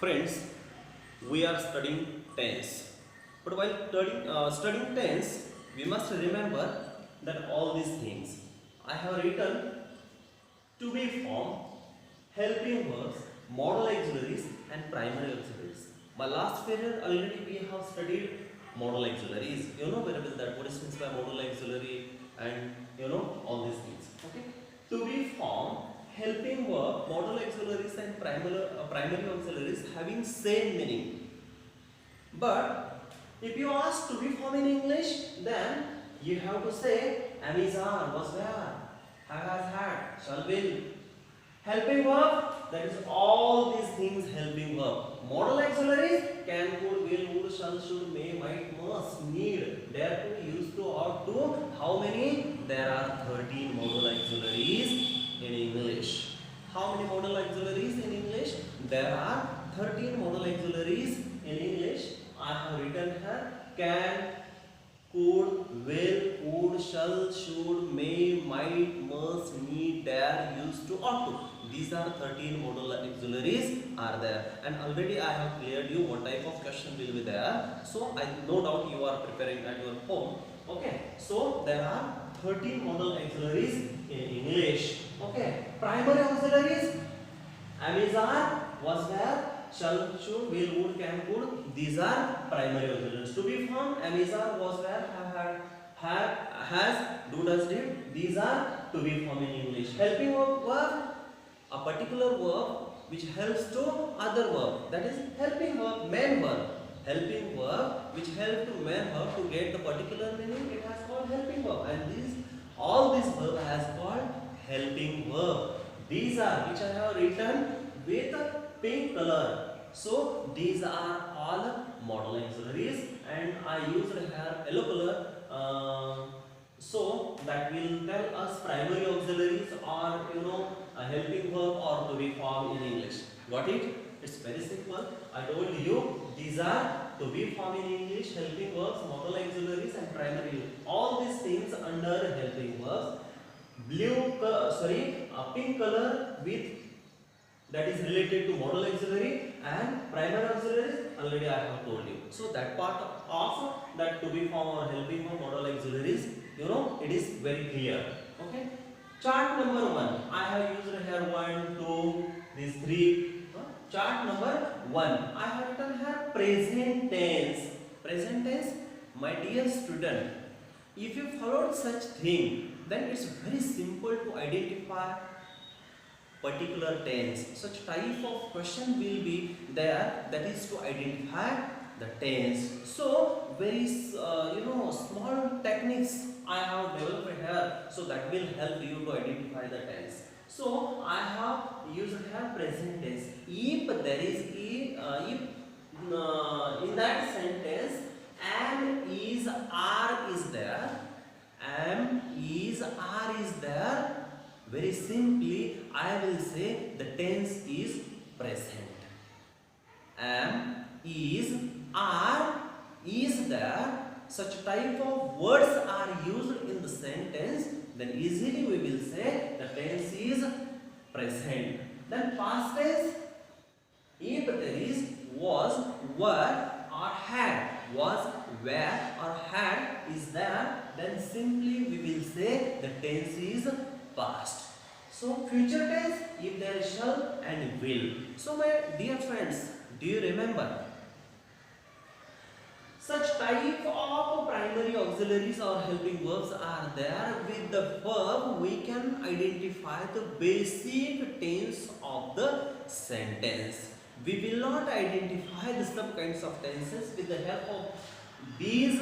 Friends, we are studying tense. But while studying tense, we must remember that all these things I have written to be form, helping verbs, modal auxiliaries, and primary auxiliaries. My last period already we have studied modal auxiliaries. You know very well that what is meant by modal auxiliary and all these things. Okay. To be formed, helping verb, modal auxiliaries, and primary auxiliaries having same meaning. But if you ask to be formed in English, then you have to say Amazon was where, has had, shall will. Helping verb, that is all these things helping verb. Modal auxiliaries, can, could, will, would, shall, should, may, might, must, need, dare to, used to, ought to. How many? There are 13 modal auxiliaries in English. How many modal auxiliaries in English? There are 13 modal auxiliaries in English. I have written here can, could, will, would, shall, should, may, might, must, need, dare, used to, ought to. These are 13 modal auxiliaries are there, and already I have cleared you what type of question will be there. So I no doubt you are preparing at your home. Okay, so there are 13 modal auxiliaries in English. Okay, primary auxiliaries, Amazon was there, shall, should, will, would, can, could. These are primary auxiliaries. To be formed, Amazon was where, had, has, do, does, did. These are to be formed in English. Helping verb, a particular verb which helps to other verb. That is helping verb, main verb. Helping verb which help to main verb to get the particular meaning. It has called helping verb, and all these verb has called helping verb. These are which I have written with a pink color. So these are all modal auxiliaries, and I used here yellow color. So that will tell us primary auxiliaries or a helping verb or to be formed in English. Got it? It's very simple. I told you these are to be formed in English, helping verbs, modal auxiliaries, and primary. All these things under helping verbs. Pink color with that is related to modal auxiliary and primary auxiliaries. Already I have told you. So that part of that to be formed or helping verb, modal auxiliaries, it is very clear. Okay. Chart number 1. I have used here 1, 2, these 3. Chart number 1. I have written here present tense. Present tense, my dear student. If you followed such thing, then it's very simple to identify particular tense. Such type of question will be there, that is to identify the tense. So very small techniques I have developed here, so that will help you to identify the tense. So I have used here present tense. If there is in that sentence am is are is there, am is are is there, very simply I will say the tense is present. Am, is, are, is there, such type of words are used in the sentence, then easily we will say the tense is present. Then past tense, if there is was, were, or had, was, were, or had is there, then simply we will say the tense is past. So future tense, if there is shall and will. So my dear friends, do you remember? Such type of primary auxiliaries or helping verbs are there. With the verb, we can identify the basic tense of the sentence. We will not identify the sub kinds of tenses. With the help of these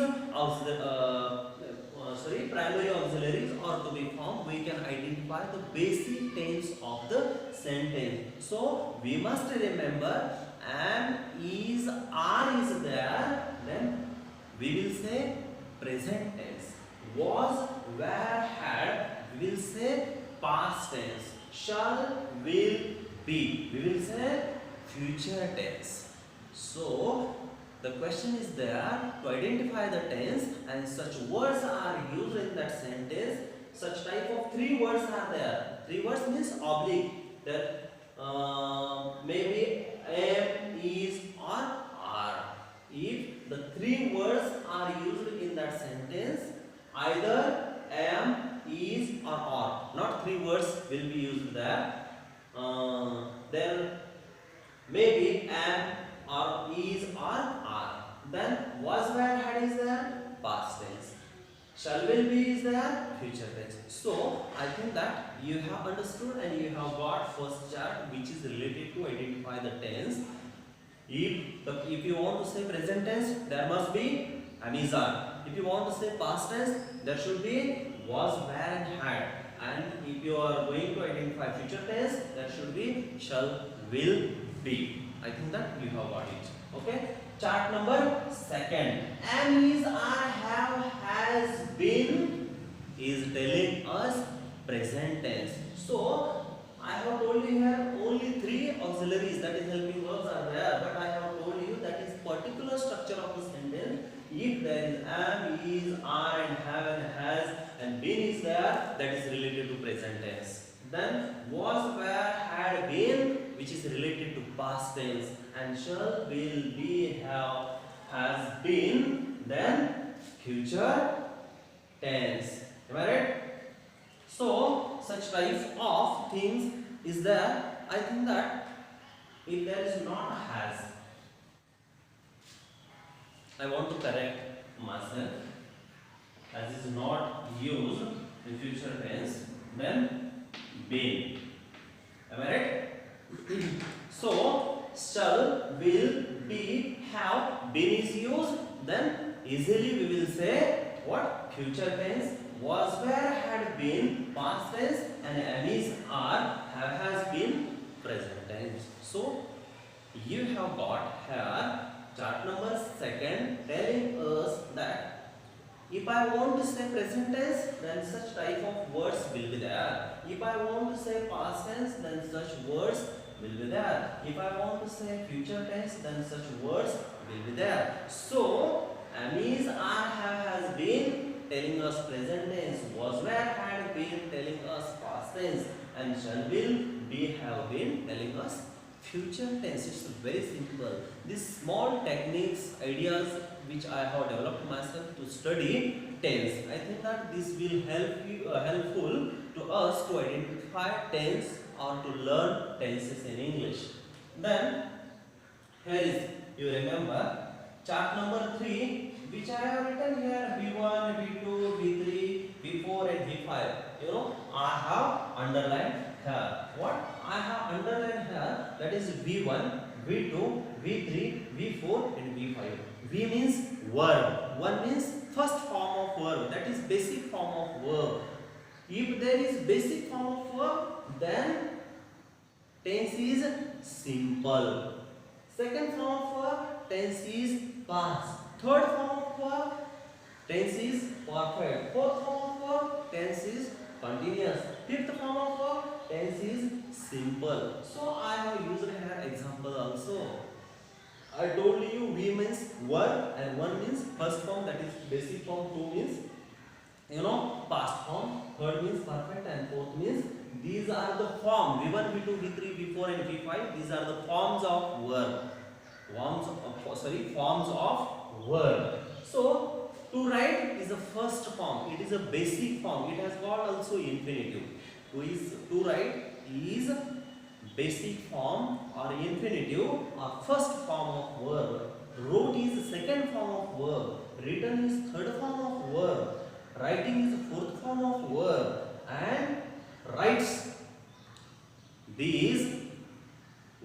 primary auxiliaries or to be formed, we can identify the basic tense of the sentence. So we must remember am, is, are is there, then we will say present tense. Was, were, had, we will say past tense. Shall, will, be, we will say future tense. So the question is there to identify the tense, and such words are used in that sentence. Such type of 3 words are there. 3 words means oblique, that maybe am, is, maybe am or is or are. Then was, were, had is there, past tense. Shall, will, be is there, future tense. So I think that you have understood and you have got first chart which is related to identify the tense. If you want to say present tense, there must be am, is, are. If you want to say past tense, there should be was, were, and had. And if you are going to identify future tense, there should be shall, will, be. I think that you have got it. Okay. Chart number second. Am, is, are, have, has, been is telling us present tense. So I have told you here only three auxiliaries, that is helping verbs are there, but I have told you that is particular structure of the sentence. If there is am, is, are, and have, and has, and been is there, that is related to present tense. Then was, were, had, been, which is related to past tense, and shall, will, be, have, has been, then future tense. Am I right? So such type of things is there. I think that if there is not has, I want to correct myself, as is not used in future tense, then been. Am I right? So shall, will, be, have, been is used, then easily we will say what? Future tense. Was, were, had, been, past tense, and am, is, are, have, has been, present tense. So you have got here chart number second telling us that if I want to say present tense, then such type of words will be there. If I want to say past tense, then such words will be there. If I want to say future tense, then such words will be there. So am, is, are, have, has been telling us present tense, was, were, had been telling us past tense, and shall, will, be, have been telling us future tense. It's very simple. These small techniques, ideas which I have developed myself to study tense, I think that this will help you helpful to us to identify tense or to learn tenses in English. Then here is, you remember chart number 3, which I have written here, V1, V2, V3, V4 and V5. You know, I have underlined here. What? I have underlined here, that is V1, V2, V3, V4 and V5. V means verb. 1 means first form of verb, that is basic form of verb. If there is basic form of verb, then tense is simple. Second form of verb, tense is past. Third form of verb, tense is perfect. Fourth form of verb, tense is continuous. Fifth form of verb, tense is simple. So I have used here example also. I told you V means verb and 1 means first form, that is basic form, 2 means past form, third means perfect, and fourth means, these are the form V1, V2, V3, V4 and V5. These are the forms of verb. Forms of verb. So to write is the first form. It is a basic form. It has got also infinitive. To write is basic form or infinitive or first form of verb. Wrote is second form of verb. Written is third form of verb. Writing is fourth form of verb. And writes, these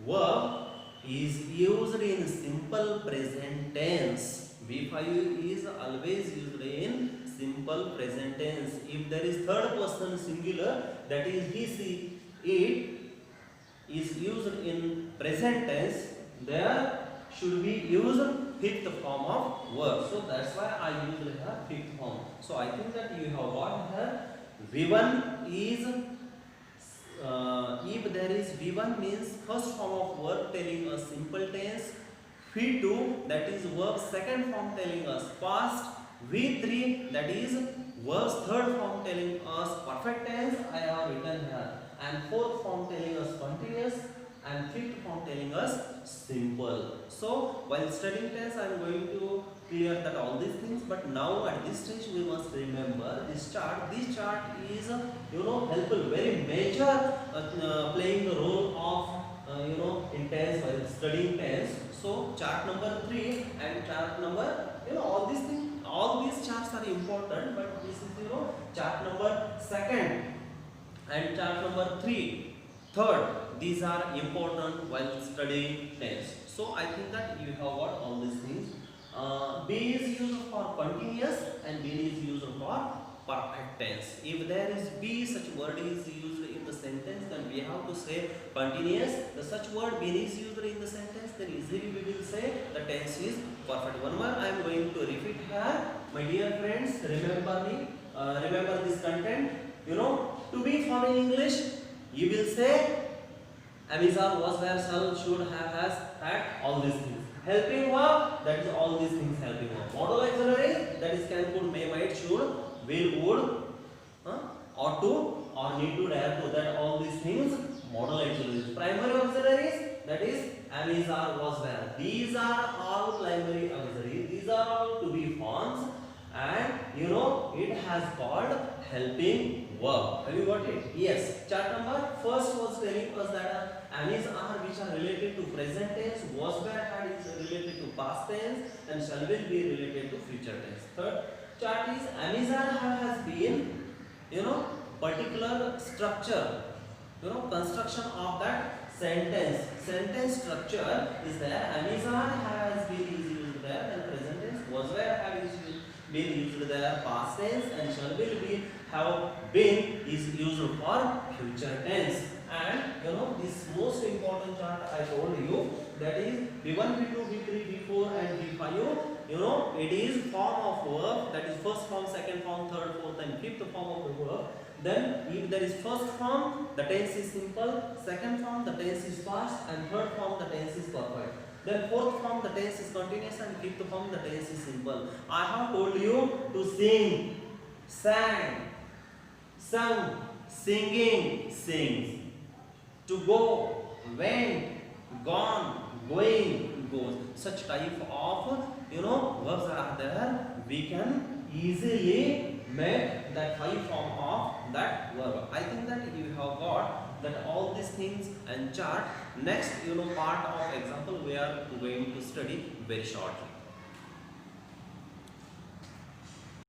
verb is used in simple present tense. V5 is always used in simple present tense. If there is third person singular, that is he, she, it is used in present tense, there should be used fifth form of verb. So that's why I used here fifth form. So I think that you have got here V1 is if there is V1 means first form of verb telling us simple tense, V2 that is verb second form telling us past, V3 that is verb's third form telling us perfect tense, I have written here, and fourth form telling us continuous, and fifth form telling us simple. So while studying tense I am going to clear that all these things, but now at this stage we must remember this chart. This chart is helpful, very major playing the role of in tense while studying tense. So chart number 3 and chart number, all these things, all these charts are important, but this is chart number 2nd and chart number 3, third. These are important while studying tense. So I think that you have got all these things. Be is used for continuous and be is used for perfect tense. If there is be, such word is used in the sentence, then we have to say continuous. The such word be is used in the sentence, then easily we will say the tense is perfect. One more I am going to repeat here. My dear friends, remember me. Remember this content. To be found in English, you will say Amazon was, where, shall, should, have, has, had, all these things. Helping verb, that is all these things helping verb. Modal auxiliary, that is can, could, may, might, should, will, would, ought to, or need to, dare to, that all these things modal auxiliaries. Primary auxiliaries, that is Amazon was, where. These are all primary auxiliaries. These are all to be forms, and it has called helping verb. Have you got it? Yes. Chart number first was telling us that is are which are related to present tense, was, were, had is related to past tense, and shall will be related to future tense. Third chart is Amazon has been particular structure, construction of that sentence. Sentence structure is there. Amazon has been is used there, and present tense, was, were, had is been used there, past tense, and shall will be have been is used for future tense. And this most important chart I told you, that is B1, B2, B3, B4 and B5. It is form of verb, that is first form, second form, third, fourth and fifth form of the verb. Then if there is first form, the tense is simple, second form, the tense is past, and third form, the tense is perfect. Then fourth form, the tense is continuous, and fifth form, the tense is simple. I have told you to sing, sang, sung, singing, sings. To go, went, gone, going, goes. Such type of verbs are there. We can easily make that 5 form of that verb. I think that you have got that all these things and chart. Next part of example we are going to study very shortly.